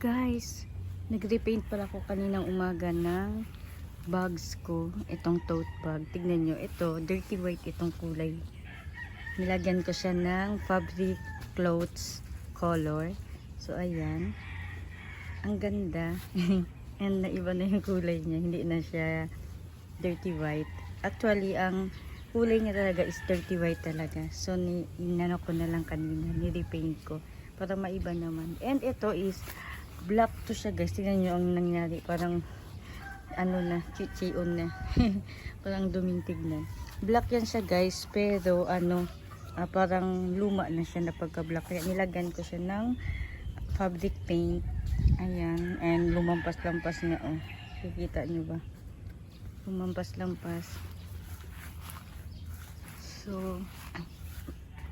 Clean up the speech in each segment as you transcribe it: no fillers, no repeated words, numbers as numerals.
Guys, nag-repaint pala ako kaninang umaga ng bags ko. Itong tote bag. Tignan nyo, ito, dirty white itong kulay. Nilagyan ko siya ng fabric clothes color. So, ayan. Ang ganda. And naiba na yung kulay niya. Hindi na siya dirty white. Actually, ang kulay niya talaga is dirty white talaga. So, inano ko na lang kanina. Ni-repaint ko. Para maiba naman. And ito is black to siya, guys. Tingnan nyo ang nangyari. Parang ano na, chichion na. Parang dumintig na. Black yan siya, guys. Pero ano, parang luma na siya na pagka-black. Kaya nilagyan ko siya ng fabric paint. Ayan. And lumampas-lampas niya. Oh. Kikita nyo ba? Lumampas-lampas. So,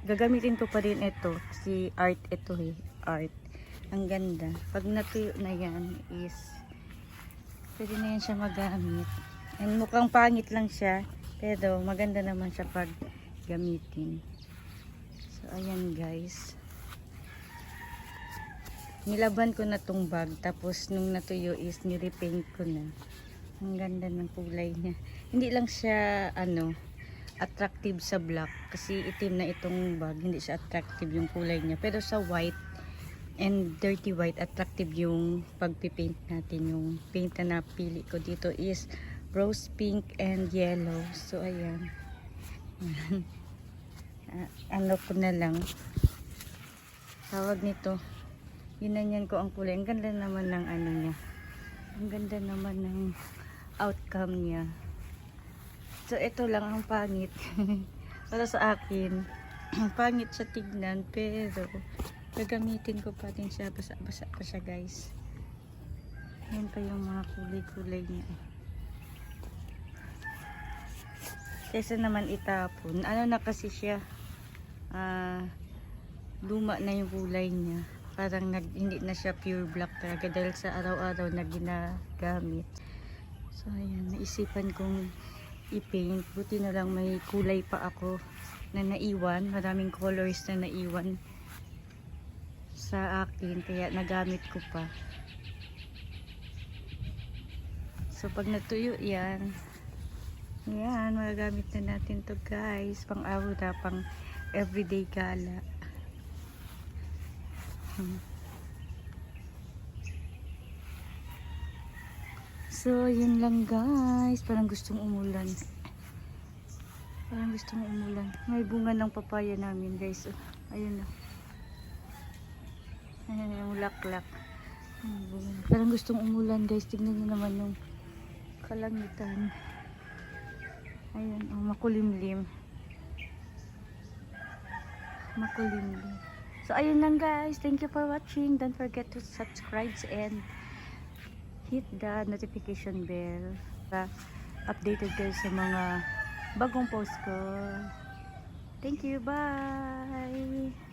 gagamitin ko pa rin ito. Si art ito eh. Art. Ang ganda. Pag natuyo na yan is pwede na yan siya magamit. And mukhang pangit lang siya. Pero maganda naman siya pag gamitin. So ayan guys. Nilaban ko na tong bag. Tapos nung natuyo is nirepaint ko na. Ang ganda ng kulay niya. Hindi lang siya ano attractive sa black. Kasi itim na itong bag. Hindi siya attractive yung kulay niya. Pero sa white and dirty white, attractive yung pagpipaint natin. Yung paint na napili ko dito is rose pink and yellow. So ayan. Ano ko na lang tawag nito, ginanyan ko ang kulay. Ang ganda naman ng ano niya, ang ganda naman ng outcome niya. So ito lang ang pangit para sa akin. Pangit siya tignan, pero gagamitin ko pa din siya. Basa-basa pa siya guys. Yan pa yung mga kulay-kulay niya. Kesa naman itapon. Ano na kasi siya. Luma na yung kulay niya. Parang hindi na siya pure black talaga. Dahil sa araw-araw na ginagamit. So ayan. Naisipan kong i-paint. Buti na lang may kulay pa ako na naiwan. Maraming colors na naiwan sa akin, kaya nagamit ko pa. So pag natuyo yan, magagamit na natin to guys, pang aura, pang everyday gala. So yun lang guys, parang gustong umulan. May bunga ng papaya namin guys. Ayun na. Ayan yung laklak. Parang gustong umulan guys. Tignan nyo naman yung kalangitan. Ayan, makulimlim. So ayun lang guys. Thank you for watching. Don't forget to subscribe and hit the notification bell para updated kayo sa mga bagong post ko. Thank you. Bye!